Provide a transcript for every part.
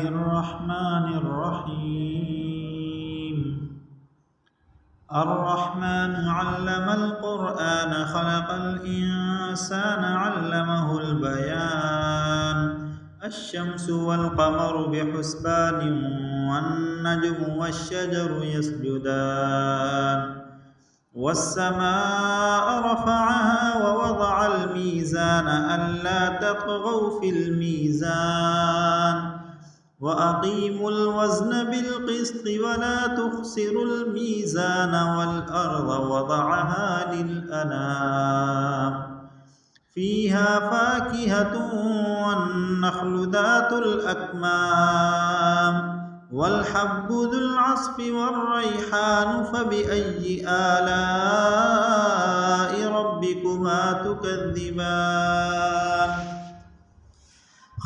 الرحمن الرحيم الرحمن علم القرآن خلق الإنسان علمه البيان الشمس والقمر بحسبان والنجم والشجر يسجدان والسماء رفعها ووضع الميزان ألا تطغوا في الميزان وأقيموا الوزن بالقسط ولا تخسروا الميزان والأرض وضعها للأنام فيها فاكهة والنخل ذات الأكمام والحب ذو العصف والريحان فبأي آلاء ربكما تكذبان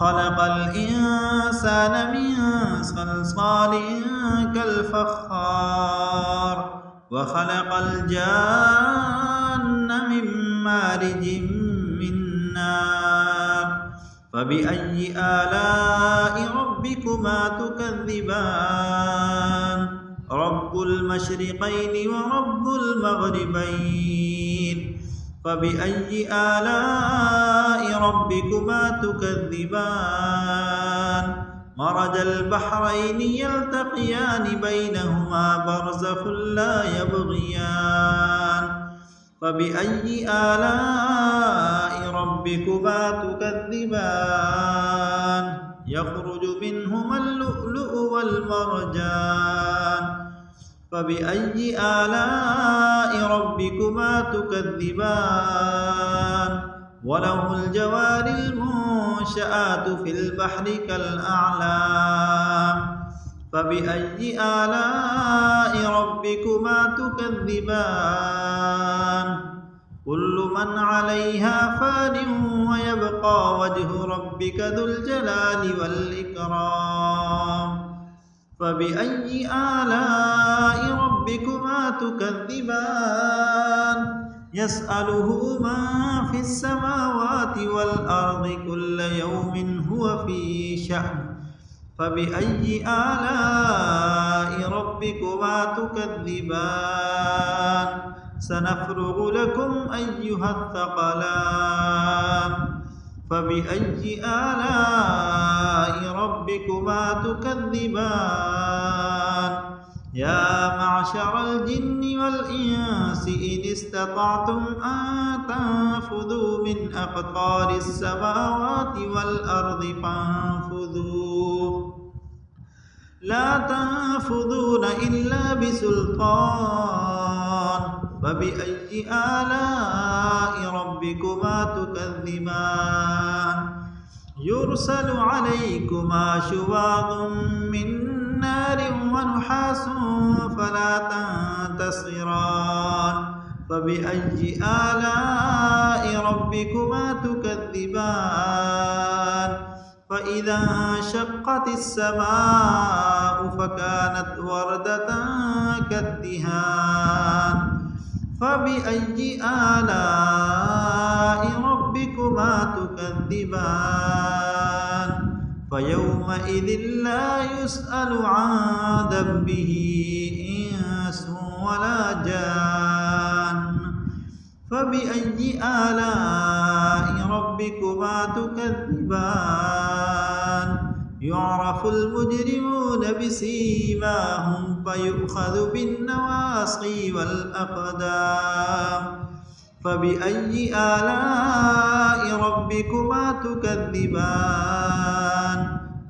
خلق الإنسان من صلصال كالفخار وخلق الجان من مارج من نار فبأي آلاء ربكما تكذبان رب المشرقين ورب المغربين فبأي آلاء ربكما تكذبان مرج البحرين يلتقيان بينهما برزخ لا يبغيان فبأي آلاء ربكما تكذبان يخرج منهما اللؤلؤ والمرجان فبأي آلاء ربكما تكذبان وله الجوار المنشآت في البحر كالأعلام فبأي آلاء ربكما تكذبان كل من عليها فان ويبقى وجه ربك ذو الجلال والإكرام فبأي آلاء ربكما تكذبان يسأله من في السماوات والأرض كل يوم هو في شأن فبأي آلاء ربكما تكذبان سنفرغ لكم أيها الثقلان فبأي آلاء ربكما تكذبان يا معشر الجن والإنس إن استطعتم أن تنفذوا من أقطار السماوات والأرض فانفذوا لا تنفذون إلا بسلطان فبأي آلاء ربكما تكذبان يرسل عليكما شواظ من نار ونحاس فلا تنتصران فبأي آلاء ربكما تكذبان فإذا انشقت السماء فكانت وردة كالدهان فبأي آلاء ربكما تكذبان فيومئذ لا يسأل عن ذنبه إنس ولا جان فبأي آلاء ربكما تكذبان يعرف المجرمون بسيماهم فيؤخذ بالنواصي والأقدام فبأي آلاء ربكما تكذبان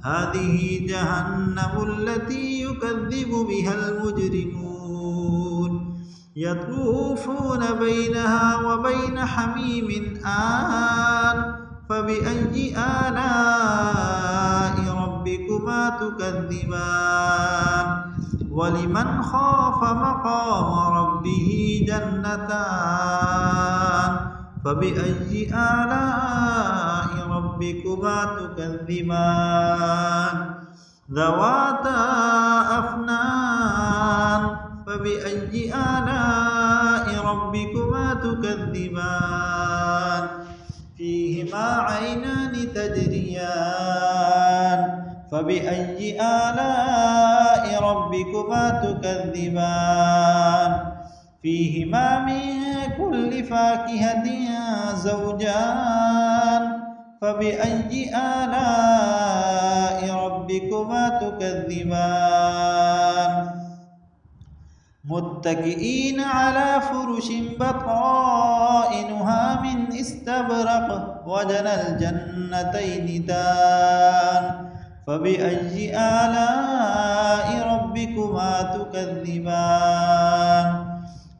هذه جهنم التي يكذب بها المجرمون يطوفون بينها وبين حميم آن فبأي آلاء ربكما تكذبان ولمن خاف مقام ربه جنتان فبأي آلاء ربكما تكذبان ذواتا أفنان فبأي آلاء ربكما تكذبان فيهما عينان تجريان فبأي آلاء ربكما تكذبان فيهما من كل فاكهة زوجان فبأي آلاء ربكما تكذبان متكئين على فرش بطائنها من استبرق وجنى الجنتين دان فبأي آلاء ربكما تكذبان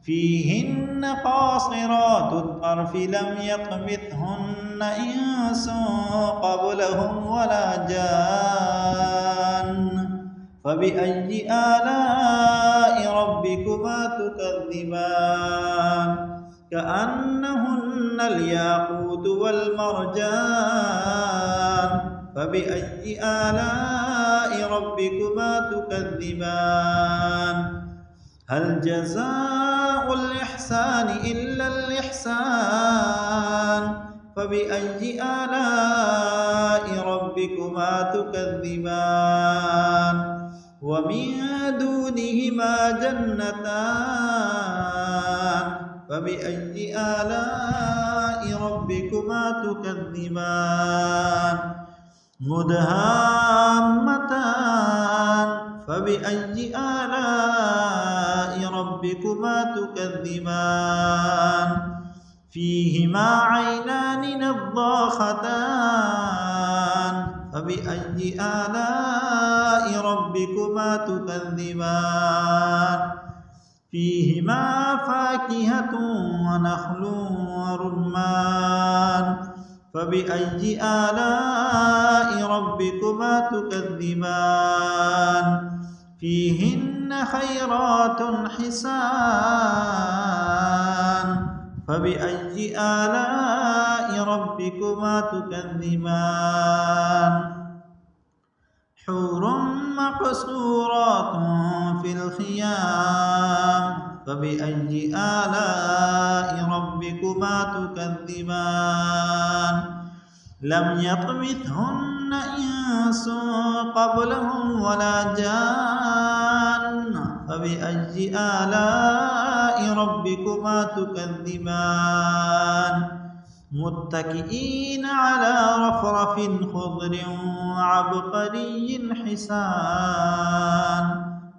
فيهن قاصرات الطرف لم يطمثهن إنس قبلهم ولا جان فبأي آلاء ربكما تكذبان كأنهن الياقوت والمرجان فبأي آلاء ربكما تكذبان هل جزاء الإحسان إلا الإحسان فبأي آلاء ربكما تكذبان ومن دونهما جنتان فبأي آلاء ربكما تكذبان مدهامتان فبأي آلاء ربكما تكذبان فيهما عينان نضاختان فبأي آلاء ربكما تكذبان فيهما فاكهة ونخل ورمان فبأي آلاء ربكما تكذبان فيهن خيرات حسان فبأي آلاء ربكما تكذبان حور مقصورات في الخيام فبأي آلاء ربكما تكذبان لم يطمثهن إنس قبلهم ولا جان فبأي آلاء ربكما تكذبان متكئين على رفرف خضر وعبقري حسان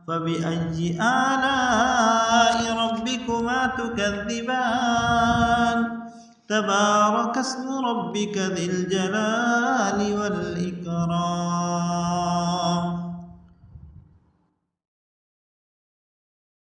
فبأي آلاء ربكما تكذبان تبارك اسم ربك ذي الجلال والإكرام.